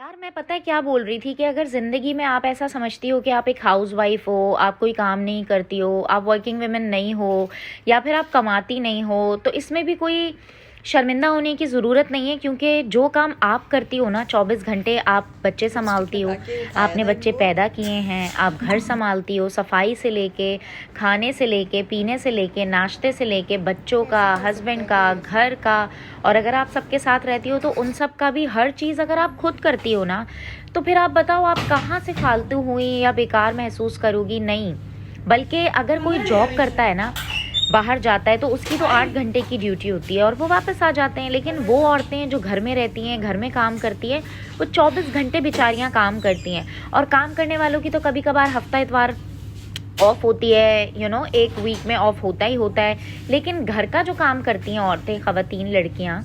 यार मैं पता है क्या बोल रही थी कि अगर ज़िंदगी में आप ऐसा समझती हो कि आप एक हाउसवाइफ हो, आप कोई काम नहीं करती हो, आप वर्किंग वुमेन नहीं हो या फिर आप कमाती नहीं हो, तो इसमें भी कोई शर्मिंदा होने की ज़रूरत नहीं है। क्योंकि जो काम आप करती हो ना, 24 घंटे आप बच्चे संभालती हो, आपने बच्चे पैदा किए हैं, आप घर संभालती हो, सफाई से लेके खाने से लेके पीने से लेके नाश्ते से लेके बच्चों का, हस्बैंड का, घर का, और अगर आप सबके साथ रहती हो तो उन सब का भी हर चीज़ अगर आप खुद करती हो ना, तो फिर आप बताओ आप कहाँ से फालतू हुई या बेकार महसूस करोगी? नहीं, बल्कि अगर कोई जॉब करता है ना, बाहर जाता है, तो उसकी तो 8 घंटे की ड्यूटी होती है और वो वापस आ जाते हैं। लेकिन वो औरतें जो घर में रहती हैं, घर में काम करती हैं, वो 24 घंटे बेचारियाँ काम करती हैं। और काम करने वालों की तो कभी कभार हफ्ता इतवार ऑफ होती है, एक वीक में ऑफ होता ही होता है। लेकिन घर का जो काम करती हैं औरतें, ख़वातीन, लड़कियां,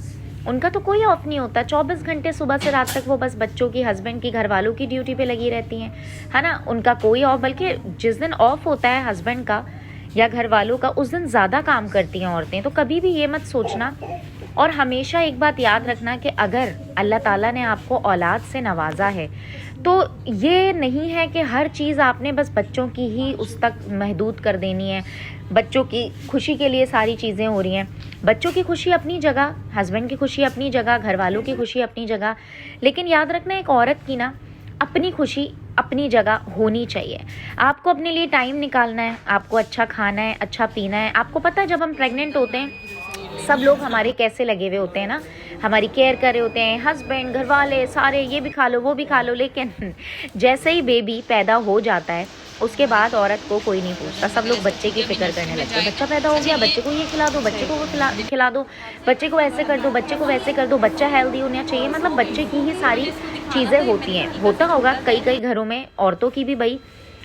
उनका तो कोई ऑफ नहीं होता। 24 घंटे सुबह से रात तक वो बस बच्चों की, हस्बैंड की, घर वालों की ड्यूटी पे लगी रहती हैं, है ना। उनका कोई ऑफ, बल्कि जिस दिन ऑफ होता है हस्बैंड का या घर वालों का, उस दिन ज़्यादा काम करती हैं औरतें। तो कभी भी ये मत सोचना, और हमेशा एक बात याद रखना कि अगर अल्लाह ताला ने आपको औलाद से नवाजा है, तो ये नहीं है कि हर चीज़ आपने बस बच्चों की ही उस तक महदूद कर देनी है। बच्चों की खुशी के लिए सारी चीज़ें हो रही हैं। बच्चों की खुशी अपनी जगह, हस्बैंड की खुशी अपनी जगह, घर वालों की खुशी अपनी जगह। लेकिन याद रखना, एक औरत की ना अपनी खुशी अपनी जगह होनी चाहिए। आपको अपने लिए टाइम निकालना है, आपको अच्छा खाना है, अच्छा पीना है। आपको पता है जब हम प्रेग्नेंट होते हैं, सब लोग हमारे कैसे लगे हुए होते हैं ना, हमारी केयर कर रहे होते हैं, हस्बैंड, घर वाले सारे, ये भी खा लो वो भी खा लो। लेकिन जैसे ही बेबी पैदा हो जाता है, उसके बाद औरत को कोई नहीं पूछता, सब लोग बच्चे की फिक्र करने लगते हैं। बच्चा पैदा हो गया, बच्चे को ये खिला दो, बच्चे को वो खिला दो, बच्चे को ऐसे कर दो, बच्चे को वैसे कर दो, बच्चा हेल्दी होना चाहिए। मतलब बच्चे की ही सारी चीज़ें होती हैं। होता होगा कई कई घरों में औरतों की भी भाई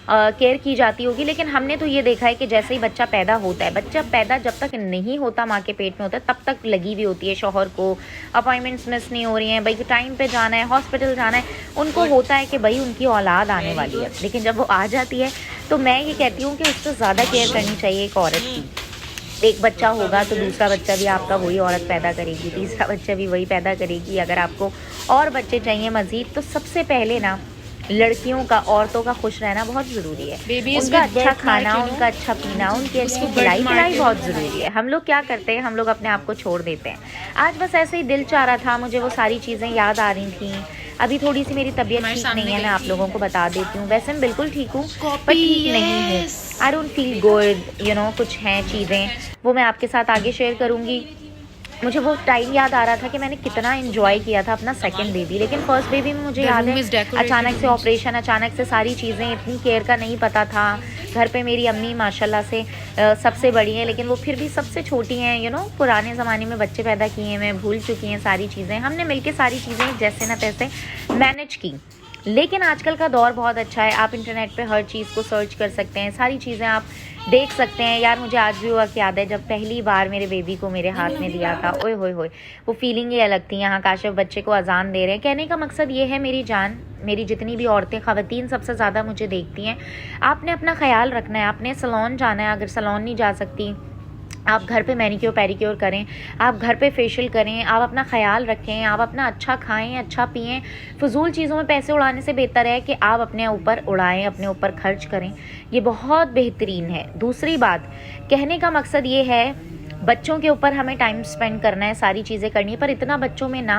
केयर की जाती होगी। लेकिन हमने तो ये देखा है कि जैसे ही बच्चा पैदा होता है, बच्चा पैदा जब तक नहीं होता, माँ के पेट में होता है, तब तक लगी हुई होती है शौहर को। अपॉइंटमेंट्स मिस नहीं हो रही हैं भाई, टाइम पे जाना है, हॉस्पिटल जाना है। उनको होता है कि भाई उनकी औलाद आने वाली है। लेकिन जब वो आ जाती है, तो मैं ये कहती हूँ कि उससे ज़्यादा केयर करनी चाहिए एक औरत की। एक बच्चा होगा तो दूसरा बच्चा भी आपका वही औरत पैदा करेगी, तीसरा बच्चा भी वही पैदा करेगी। अगर आपको और बच्चे चाहिए मज़ीद, तो सबसे पहले ना लड़कियों का, औरतों का खुश रहना बहुत ज़रूरी है। उनका अच्छा खाना, उनका अच्छा पीना, उनकी अच्छी खिलाई पिलाई बहुत ज़रूरी है। हम लोग क्या करते हैं, हम लोग अपने आप को छोड़ देते हैं। आज बस ऐसे ही दिल चाह रहा था, मुझे वो सारी चीज़ें याद आ रही थी। अभी थोड़ी सी मेरी तबीयत ठीक नहीं है, मैं आप लोगों को बता देती हूँ। वैसे मैं बिल्कुल ठीक हूँ, पर ठीक नहीं हूँ। आई डोंट फील गुड, कुछ हैं चीज़ें, वो मैं आपके साथ आगे शेयर करूँगी। मुझे वो टाइम याद आ रहा था कि मैंने कितना एंजॉय किया था अपना सेकंड बेबी। लेकिन फर्स्ट बेबी में मुझे याद है, अचानक से ऑपरेशन, अचानक से सारी चीज़ें, इतनी केयर का नहीं पता था। घर पे मेरी अम्मी माशाल्लाह से सबसे बड़ी हैं, लेकिन वो फिर भी सबसे छोटी हैं। पुराने ज़माने में बच्चे पैदा किए हैं, मैं भूल चुकी हैं सारी चीज़ें। हमने मिलके सारी चीज़ें जैसे ना तैसे मैनेज की। लेकिन आजकल का दौर बहुत अच्छा है, आप इंटरनेट पे हर चीज़ को सर्च कर सकते हैं, सारी चीज़ें आप देख सकते हैं। यार मुझे आज भी वक्त याद है जब पहली बार मेरे बेबी को मेरे हाथ में दिया था। ओए होए होए, वो फीलिंग ही अलग थी। यहाँ काशिफ बच्चे को अजान दे रहे हैं। कहने का मकसद ये है, मेरी जान, मेरी जितनी भी औरतें, ख़वातीन सबसे ज़्यादा मुझे देखती हैं, आपने अपना ख्याल रखना है। आपने सैलून जाना है, अगर सैलून नहीं जा सकती, आप घर पे मैनिक्योर पेडिक्योर करें, आप घर पे फेशियल करें, आप अपना ख्याल रखें, आप अपना अच्छा खाएं, अच्छा पिएं। फ़िजूल चीज़ों में पैसे उड़ाने से बेहतर है कि आप अपने ऊपर उड़ाएं, अपने ऊपर खर्च करें। ये बहुत बेहतरीन है। दूसरी बात, कहने का मकसद ये है, बच्चों के ऊपर हमें टाइम स्पेंड करना है, सारी चीज़ें करनी है, पर इतना बच्चों में ना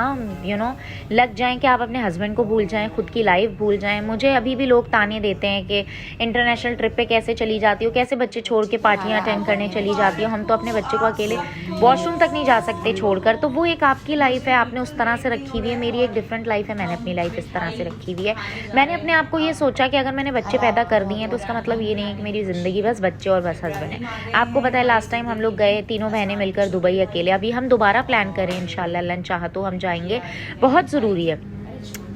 लग जाएं कि आप अपने हस्बैंड को भूल जाएं, खुद की लाइफ भूल जाएं। मुझे अभी भी लोग ताने देते हैं कि इंटरनेशनल ट्रिप पे कैसे चली जाती हो, कैसे बच्चे छोड़ के पार्टियां अटेंड करने चली जाती हो। हम तो अपने बच्चे को अकेले वॉशरूम तक नहीं जा सकते छोड़कर। तो वो एक आपकी लाइफ है, आपने उस तरह से रखी हुई है। मेरी एक डिफरेंट लाइफ है, मैंने अपनी लाइफ इस तरह से रखी हुई है। मैंने अपने आप को ये सोचा कि अगर मैंने बच्चे पैदा कर दिए हैं, तो उसका मतलब ये नहीं है कि मेरी ज़िंदगी बस बच्चे और बस हस्बैंड है। आपको पता है लास्ट टाइम हम लोग गए तीनों बहनें मिलकर दुबई अकेले। अभी हम दोबारा प्लान करें, इंशाल्लाह अल्लाह ने चाहा तो हम जाएंगे। बहुत ज़रूरी है,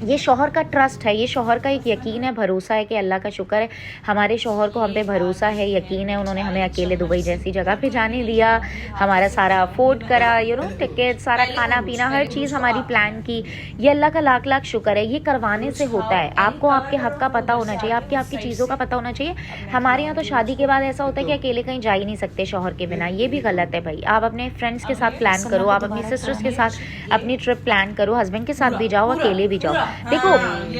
ये शौहर का ट्रस्ट है, ये शौहर का एक यकीन है, भरोसा है कि अल्लाह का शुक्र है हमारे शौहर को हम पे भरोसा है, यकीन है। उन्होंने हमें अकेले दुबई जैसी जगह पे जाने दिया, हमारा सारा अफोर्ड करा, टिकट, सारा खाना पीना, हर चीज़ हमारी प्लान की। ये अल्लाह का लाख लाख शुक्र है। ये करवाने से होता है, आपको आपके हक़ का पता होना चाहिए, आपकी चीज़ों का पता होना चाहिए। हमारे यहाँ तो शादी के बाद ऐसा होता है कि अकेले कहीं जा ही नहीं सकते शौहर के बिना। ये भी गलत है भाई। आप अपने फ्रेंड्स के साथ प्लान करो, आप अपनी सिस्टर्स के साथ अपनी ट्रिप प्लान करो, हस्बैंड के साथ भी जाओ, अकेले भी जाओ। देखो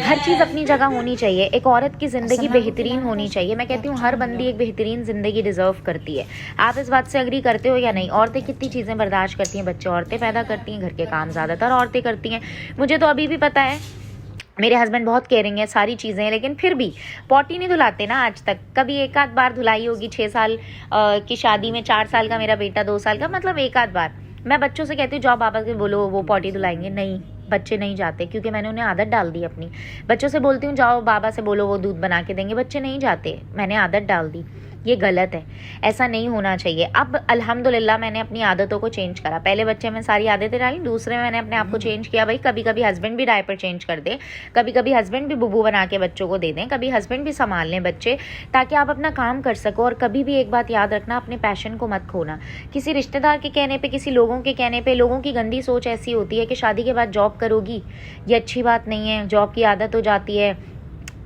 हर चीज़ अपनी जगह होनी चाहिए। एक औरत की ज़िंदगी बेहतरीन होनी चाहिए। मैं कहती हूँ हर बंदी एक बेहतरीन ज़िंदगी डिज़र्व करती है। आप इस बात से एग्री करते हो या नहीं? औरतें कितनी चीज़ें बर्दाश्त करती हैं, बच्चे औरतें पैदा करती हैं, घर के काम ज़्यादातर औरतें करती हैं। मुझे तो अभी भी पता है, मेरे हस्बैंड बहुत केयरिंग है, सारी चीज़ें हैं, लेकिन फिर भी पॉटी नहीं धुलाते ना आज तक। कभी एक आध बार धुलाई होगी 6 साल की शादी में, 4 साल का मेरा बेटा, 2 साल का, मतलब एक आध बार। मैं बच्चों से कहती हूँ जाओ पापा के बोलो वो पॉटी धुलाएंगे, नहीं बच्चे नहीं जाते, क्योंकि मैंने उन्हें आदत डाल दी अपनी। बच्चों से बोलती हूँ जाओ बाबा से बोलो वो दूध बना के देंगे, बच्चे नहीं जाते, मैंने आदत डाल दी। ये गलत है, ऐसा नहीं होना चाहिए। अब अल्हम्दुलिल्लाह मैंने अपनी आदतों को चेंज करा। पहले बच्चे में सारी आदतें डाली, दूसरे में मैंने अपने आप को चेंज किया। भाई कभी कभी हस्बैंड भी डायपर चेंज कर दे, कभी कभी हस्बैंड भी बुबू बना के बच्चों को दे दें, कभी हस्बैंड भी संभाल लें बच्चे, ताकि आप अपना काम कर सको। और कभी भी एक बात याद रखना, अपने पैशन को मत खोना। किसी रिश्तेदार के कहने पे, किसी लोगों के कहने पे, लोगों की गंदी सोच ऐसी होती है कि शादी के बाद जॉब करोगी, ये अच्छी बात नहीं है, जॉब की आदत हो जाती है,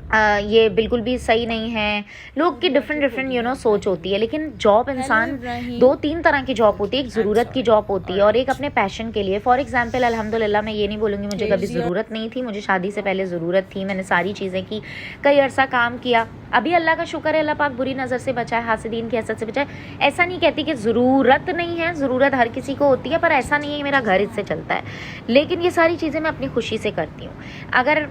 ये बिल्कुल भी सही नहीं है। लोग की डिफरेंट सोच होती है। लेकिन जॉब इंसान 2-3 तरह की जॉब होती है। एक ज़रूरत की जॉब होती है और एक अपने पैशन के लिए। फॉर एग्जांपल अल्हम्दुलिल्लाह मैं ये नहीं बोलूँगी मुझे कभी ज़रूरत नहीं थी, मुझे शादी से पहले ज़रूरत थी, मैंने सारी चीज़ें की, कई अरसा काम किया। अभी अल्लाह का शुक्र है, अल्लाह पाक बुरी नज़र से बचाए, हासिदीन की हसद से बचाए। ऐसा नहीं कहती कि ज़रूरत नहीं है, ज़रूरत हर किसी को होती है, पर ऐसा नहीं है मेरा घर इससे चलता है। लेकिन ये सारी चीज़ें मैं अपनी खुशी से करती हूँ। अगर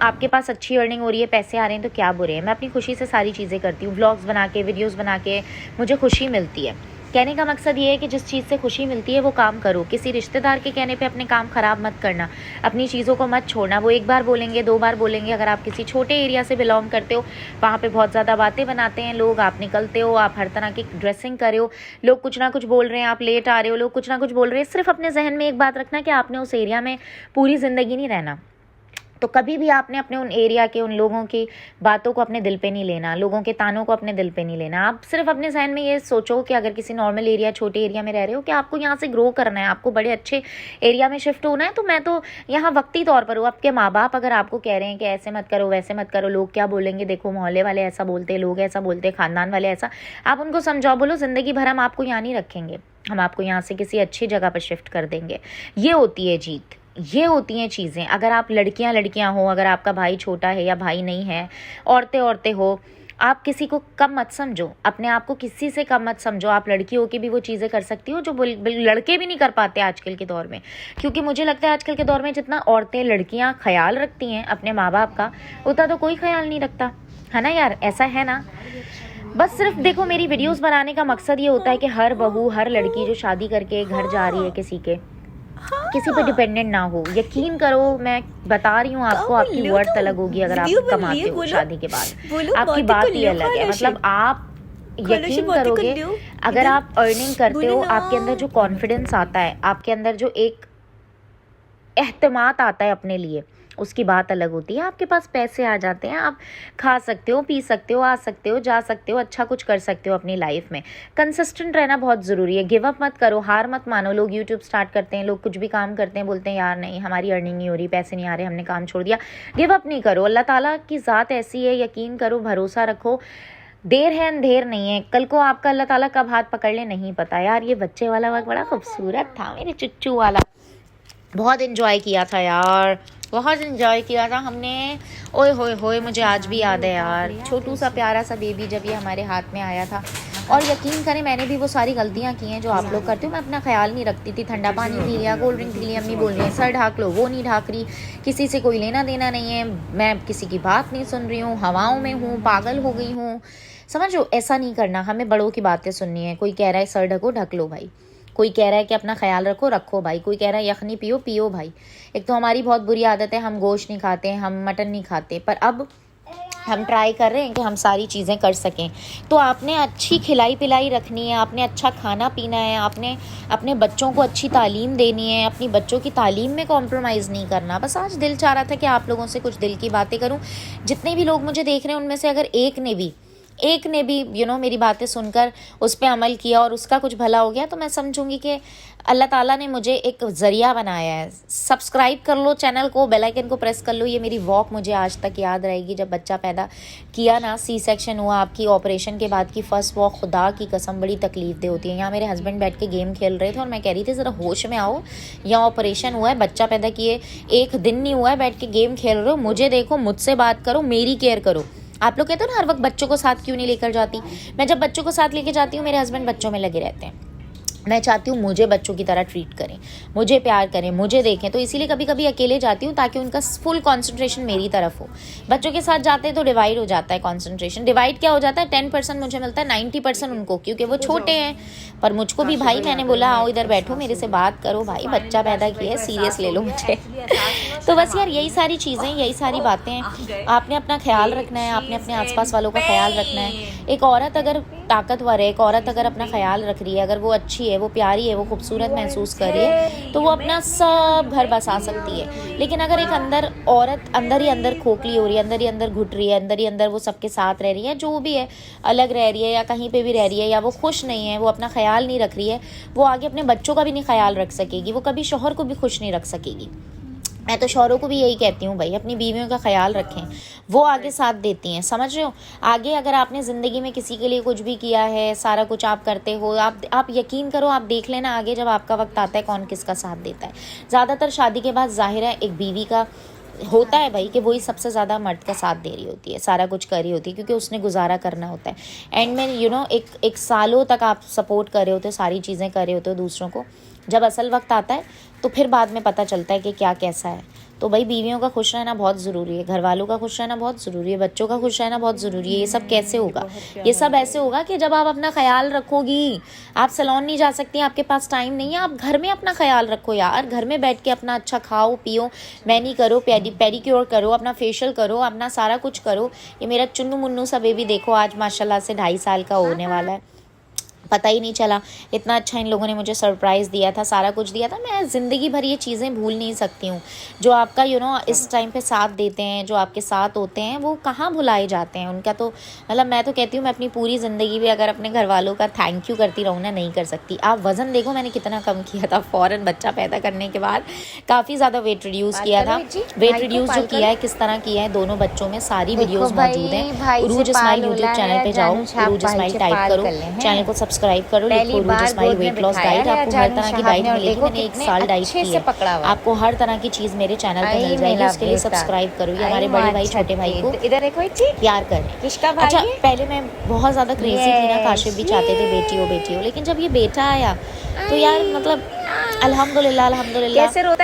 आपके पास अच्छी अर्निंग हो रही है, पैसे आ रहे हैं, तो क्या बुरे हैं। मैं अपनी खुशी से सारी चीज़ें करती हूँ। व्लॉग्स बना के, वीडियोस बना के मुझे खुशी मिलती है। कहने का मकसद ये है कि जिस चीज़ से खुशी मिलती है वो काम करो। किसी रिश्तेदार के कहने पे अपने काम ख़राब मत करना, अपनी चीज़ों को मत छोड़ना। वो एक बार बोलेंगे, 2 बार बोलेंगे। अगर आप किसी छोटे एरिया से बिलोंग करते हो, वहाँ पे बहुत ज़्यादा बातें बनाते हैं लोग, आप निकलते हो, आप हर तरह की ड्रेसिंग कर रहे हो, लोग कुछ ना कुछ बोल रहे हैं, आप लेट आ रहे हो, लोग कुछ ना कुछ बोल रहे हैं। सिर्फ अपने जहन में एक बात रखना कि आपने उस एरिया में पूरी ज़िंदगी नहीं रहना। तो कभी भी आपने अपने उन एरिया के उन लोगों की बातों को अपने दिल पे नहीं लेना, लोगों के तानों को अपने दिल पे नहीं लेना। आप सिर्फ अपने जहन में ये सोचो कि अगर किसी नॉर्मल एरिया, छोटे एरिया में रह रहे हो, कि आपको यहाँ से ग्रो करना है, आपको बड़े अच्छे एरिया में शिफ्ट होना है, तो मैं तो यहाँ वक्ती तौर पर हूँ। आपके माँ बाप अगर आपको कह रहे हैं कि ऐसे मत करो, वैसे मत करो, लोग क्या बोलेंगे, देखो मोहल्ले वाले ऐसा बोलते, लोग ऐसा बोलते, ख़ानदान वाले ऐसा, आप उनको समझाओ, बोलो ज़िंदगी भर हम आपको यहाँ नहीं रखेंगे, हम आपको यहाँ से किसी अच्छी जगह पर शिफ्ट कर देंगे। ये होती है जीत, ये होती हैं चीज़ें। अगर आप लड़कियां हो, अगर आपका भाई छोटा है या भाई नहीं है, औरतें हो, आप किसी को कम मत समझो, अपने आप को किसी से कम मत समझो। आप लड़की हो के भी वो चीज़ें कर सकती हो जो लड़के भी नहीं कर पाते आजकल के दौर में। क्योंकि मुझे लगता है आजकल के दौर में जितना औरतें, लड़कियां ख्याल रखती हैं अपने माँ बाप का, उतना तो कोई ख्याल नहीं रखता, है ना यार? ऐसा है ना? बस सिर्फ देखो, मेरी वीडियोस बनाने का मकसद ये होता है कि हर बहू, हर लड़की जो शादी करके घर जा रही है किसी पे डिपेंडेंट ना हो। यकीन करो, मैं बता रही हूँ आपको, आपकी वर्थ अलग होगी अगर आप कमाते हो शादी के बाद, आपकी बात ही अलग है। मतलब आप यकीन करोगे, अगर आप अर्निंग करते हो, आपके अंदर जो कॉन्फिडेंस आता है, आपके अंदर जो एक एहतमाद आता है अपने लिए, उसकी बात अलग होती है। आपके पास पैसे आ जाते हैं, आप खा सकते हो, पी सकते हो, आ सकते हो, जा सकते हो, अच्छा कुछ कर सकते हो अपनी लाइफ में। कंसिस्टेंट रहना बहुत ज़रूरी है। गिव अप मत करो, हार मत मानो। लोग यूट्यूब स्टार्ट करते हैं, लोग कुछ भी काम करते हैं, बोलते हैं यार नहीं हमारी अर्निंग नहीं हो रही, पैसे नहीं आ रहे, हमने काम छोड़ दिया। गिव अप नहीं करो। अल्लाह ताला की ज़ात ऐसी है, यकीन करो, भरोसा रखो, देर है अंधेर नहीं है। कल को आपका अल्लाह ताला कब हाथ पकड़ ले नहीं पता। यार ये बच्चे वाला वक्त बड़ा खूबसूरत था, मेरे चुच्चू वाला, बहुत इन्जॉय किया था यार, बहुत इन्जॉय किया था हमने। ओए होए होए, मुझे आज भी याद है यार, छोटू सा प्यारा सा बेबी जब ये हमारे हाथ में आया था। और यकीन करें, मैंने भी वो सारी गलतियाँ की हैं जो आप लोग करते हो। मैं अपना ख्याल नहीं रखती थी, ठंडा पानी पी लिया, कोल्ड ड्रिंक पी लिया, अम्मी बोल रही है सर ढाक लो, वो नहीं ढाक रही, किसी से कोई लेना देना नहीं है, मैं किसी की बात नहीं सुन रही हूँ, हवाओं में हूँ, पागल हो गई हूँ। समझो, ऐसा नहीं करना। हमें बड़ों की बातें सुननी है। कोई कह रहा है सर ढको, ढक लो भाई। कोई कह रहा है कि अपना ख्याल रखो, रखो भाई। कोई कह रहा है यखनी पियो, पियो भाई। एक तो हमारी बहुत बुरी आदत है, हम गोश्त नहीं खाते, हम मटन नहीं खाते, पर अब हम ट्राई कर रहे हैं कि हम सारी चीज़ें कर सकें। तो आपने अच्छी खिलाई पिलाई रखनी है, आपने अच्छा खाना पीना है, आपने अपने बच्चों को अच्छी तालीम देनी है, अपनी बच्चों की तालीम में कॉम्प्रोमाइज़ नहीं करना। बस आज दिल चाह रहा था कि आप लोगों से कुछ दिल की बातें करूं। जितने भी लोग मुझे देख रहे हैं उनमें से अगर एक ने भी मेरी बातें सुनकर उस पर अमल किया और उसका कुछ भला हो गया, तो मैं समझूंगी कि अल्लाह ताला ने मुझे एक ज़रिया बनाया है। सब्सक्राइब कर लो चैनल को, बेल आइकन को प्रेस कर लो। ये मेरी वॉक मुझे आज तक याद रहेगी। जब बच्चा पैदा किया ना, सी सेक्शन हुआ, आपकी ऑपरेशन के बाद की फ़र्स्ट वॉक, खुदा की कसम बड़ी तकलीफ दे होती है। यहाँ मेरे हस्बैंड बैठ के गेम खेल रहे थे और मैं कह रही थी ज़रा होश में आओ, यहाँ ऑपरेशन हुआ है, बच्चा पैदा किए 1 दिन नहीं हुआ है, बैठ के गेम खेल रहे हो, मुझे देखो, मुझसे बात करो, मेरी केयर करो। आप लोग कहते हो ना हर वक्त बच्चों को साथ क्यों नहीं लेकर जाती। मैं जब बच्चों को साथ लेके जाती हूँ, मेरे हस्बैंड बच्चों में लगे रहते हैं। मैं चाहती हूँ मुझे बच्चों की तरह ट्रीट करें, मुझे प्यार करें, मुझे देखें, तो इसीलिए कभी कभी अकेले जाती हूँ ताकि उनका फुल कंसंट्रेशन मेरी तरफ हो। बच्चों के साथ जाते हैं तो डिवाइड हो जाता है कंसंट्रेशन। डिवाइड क्या हो जाता है, 10% मुझे मिलता है, 90% उनको, क्योंकि वो छोटे हैं। पर मुझको भी भाई, मैंने बोला आओ इधर बैठो, मेरे से बात करो भाई, बच्चा पैदा किया है, सीरियस ले लो मुझे। तो बस यार यही सारी चीज़ें, यही सारी बातें हैं। आपने अपना ख्याल रखना है, आपने अपने आसपास वालों का ख्याल रखना है। एक औरत अगर ताकतवर है, एक औरत अगर अपना ख्याल रख रही है, अगर वो अच्छी है, वो प्यारी है, वो खूबसूरत महसूस कर रही है, तो वो अपना सब घर बसा सकती है। लेकिन अगर एक अंदर औरत अंदर ही अंदर खोखली हो रही है, अंदर ही अंदर घुट रही है, अंदर ही अंदर वो सबके साथ रह रही है, जो भी है, अलग रह रही है या कहीं पे भी रह रही है, या वो खुश नहीं है, वो अपना ख्याल नहीं रख रही है, वो आगे अपने बच्चों का भी नहीं ख्याल रख सकेगी, वो कभी शौहर को भी खुश नहीं रख सकेगी। मैं तो शौहरों को भी यही कहती हूँ भाई, अपनी बीवियों का ख्याल रखें, वो आगे साथ देती हैं, समझ रहे हो। आगे अगर आपने ज़िंदगी में किसी के लिए कुछ भी किया है, सारा कुछ आप करते हो, आप यकीन करो, आप देख लेना आगे जब आपका वक्त आता है कौन किसका साथ देता है। ज़्यादातर शादी के बाद ज़ाहिर है एक बीवी का होता है भाई कि वही सबसे ज़्यादा मर्द का साथ दे रही होती है, सारा कुछ कर रही होती है, क्योंकि उसने गुजारा करना होता है। एंड में एक सालों तक आप सपोर्ट कर रहे होते हो, सारी चीज़ें कर रहे होते हो दूसरों को। जब असल वक्त आता है तो फिर बाद में पता चलता है कि क्या कैसा है। तो भाई बीवियों का खुश रहना बहुत ज़रूरी है, घर वालों का खुश रहना बहुत ज़रूरी है, बच्चों का खुश रहना बहुत ज़रूरी है। ये सब कैसे होगा, ये सब ऐसे होगा कि जब आप अपना ख्याल रखोगी। आप सैलून नहीं जा सकती, आपके पास टाइम नहीं है, आप घर में अपना ख्याल रखो यार। घर में बैठ के अपना अच्छा खाओ पियो, मैनी करो, पेडिक्योर करो, अपना फेशियल करो, अपना सारा कुछ करो। ये मेरा चुन्नू मुन्नू सा बेबी देखो आज माशाल्लाह से 2.5 साल का होने वाला है, पता ही नहीं चला। इतना अच्छा इन लोगों ने मुझे सरप्राइज़ दिया था, सारा कुछ दिया था। मैं ज़िंदगी भर ये चीज़ें भूल नहीं सकती हूँ। जो आपका इस टाइम पे साथ देते हैं, जो आपके साथ होते हैं, वो कहाँ भुलाए जाते हैं। उनका तो मतलब मैं तो कहती हूँ मैं अपनी पूरी ज़िंदगी भी अगर अपने घर वालों का थैंक यू करती रहूँ ना, नहीं कर सकती। आप वज़न देखो मैंने कितना कम किया था फ़ौरन बच्चा पैदा करने के बाद, काफ़ी ज़्यादा वेट रिड्यूस किया था। वेट रिड्यूस जो किया है, किस तरह किया है दोनों बच्चों में, सारी वीडियोज़ मौजूद हैं। उरूज इस्माइल यूट्यूब चैनल पर जाओ, उरूज इस्माइल टाइप करो, चैनल को सब्सक्राइब करो, लिखो उरूज इस्माइल वेट लॉस डाइट। आपको हर तरह की डाइट मिलेगी, मैंने 1 साल डाइट की है, आपको हर तरह की चीज़ मेरे चैनल पे मिल जाएगी। उसके लिए सब्सक्राइब करो, ये हमारे बड़े भाई छोटे भाई को प्यार करें। अच्छा पहले मैं बहुत ज़्यादा क्रेजी थी ना, काशिफ भी चाहते थे बेटी हो, लेकिन जब ये बेटा आया तो यार मतलब अल्हम्दुलिल्लाह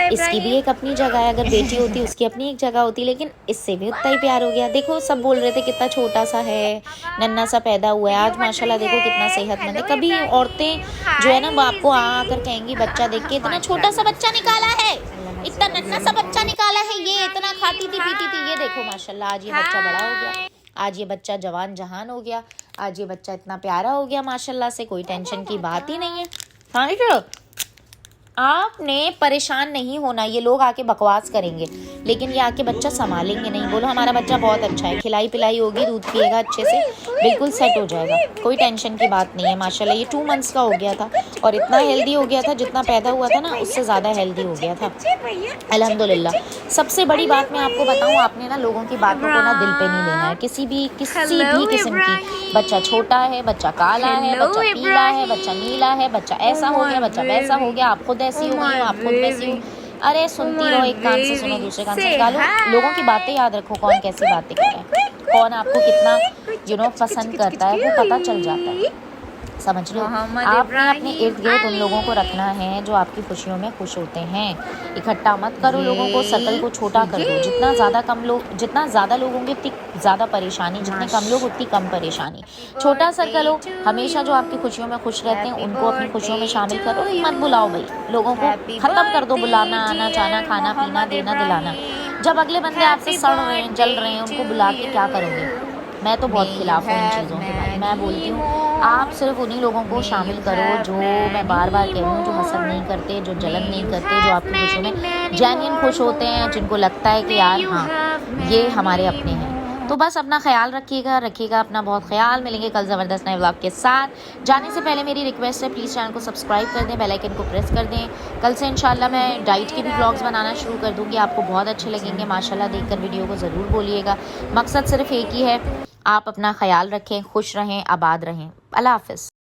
इसकी भी एक अपनी जगह है। अगर बेटी होती उसकी अपनी एक जगह होती, लेकिन इससे भी उतना ही प्यार हो गया। देखो सब बोल रहे थे कितना छोटा सा है, नन्ना सा पैदा हुआ है, आज माशाल्लाह देखो कितना सेहतमंद है। कभी औरतें जो है ना वो आपको आकर कहेंगी बच्चा देख के, इतना छोटा सा बच्चा निकाला है, इतना नन्ना सा बच्चा निकाला है, ये इतना खाती थी पीती थी, ये देखो माशाल्लाह आज ये बच्चा बड़ा हो गया, आज ये बच्चा जवान जहान हो गया, आज ये बच्चा इतना प्यारा हो गया माशाल्लाह से, कोई टेंशन की बात ही नहीं है। हाँ आपने परेशान नहीं होना। ये लोग आके बकवास करेंगे लेकिन ये आके बच्चा संभालेंगे नहीं। बोलो हमारा बच्चा बहुत अच्छा है, खिलाई पिलाई होगी, दूध पिएगा अच्छे से, बिल्कुल सेट हो जाएगा, कोई टेंशन की बात नहीं है। माशाल्लाह ये 2 मंथ्स का हो गया था और इतना हेल्दी हो गया था, जितना पैदा हुआ था ना उससे ज़्यादा हेल्दी हो गया था अल्हम्दुलिल्लाह। सबसे बड़ी बात मैं आपको बताऊँ, आपने ना लोगों की बातों को ना दिल पे नहीं लेना है, किसी भी किस्म की। बच्चा छोटा है, बच्चा काला है, बच्चा पीला है, बच्चा नीला है, बच्चा ऐसा हो गया, बच्चा वैसा हो गया, आप खुद ऐसी हो गई हो, आप खुद वैसी हो। अरे सुनती रहो, एक कान से सुनो दूसरे कान से निकालो। लोगों की बातें याद रखो, कौन कैसी बातें कर रहा है, कौन आपको कितना पसंद करता है, वो पता चल जाता है, समझ लो। आपने अपने इर्द गिर्द उन लोगों को रखना है जो आपकी खुशियों में खुश होते हैं। इकट्ठा मत करो लोगों को, सर्कल को छोटा कर दो। जितना ज़्यादा लोग होंगे उतनी ज़्यादा परेशानी, जितने कम लोग उतनी कम परेशानी। छोटा सर्कल हो, हमेशा जो आपकी खुशियों में खुश रहते हैं उनको अपनी खुशियों में शामिल करो। मत बुलाओ भाई, लोगों को ख़त्म कर दो बुलाना, आना जाना, खाना पीना, देना दिलाना। जब अगले बंदे आपसे सड़ रहे हैं, जल रहे हैं, उनको बुला के क्या करोगे। मैं तो बहुत खिलाफ हूँ इन चीज़ों के बारे में। मैं बोलती हूँ आप सिर्फ उन्हीं लोगों को शामिल करो जो, मैं बार बार कह रही हूँ, जो हसद नहीं करते, जो जलन नहीं करते, जो आपकी खुशियों में जेन्युइन खुश होते हैं, जिनको लगता है कि यार हाँ ये हमारे अपने हैं। तो बस अपना ख्याल रखिएगा अपना बहुत ख्याल। मिलेंगे कल ज़बरदस्त नए व्लॉग के साथ। जाने से पहले मेरी रिक्वेस्ट है, प्लीज़ चैनल को सब्सक्राइब कर दें, बेल आइकन को प्रेस कर दें। कल से इंशाल्लाह मैं डाइट के भी व्लॉग्स बनाना शुरू कर दूँगी, आपको बहुत अच्छे लगेंगे माशाल्लाह। देखकर वीडियो को ज़रूर बोलिएगा। मकसद सिर्फ एक ही है, आप अपना ख्याल रखें, खुश रहें, आबाद रहें। अल्लाह हाफ़िज़।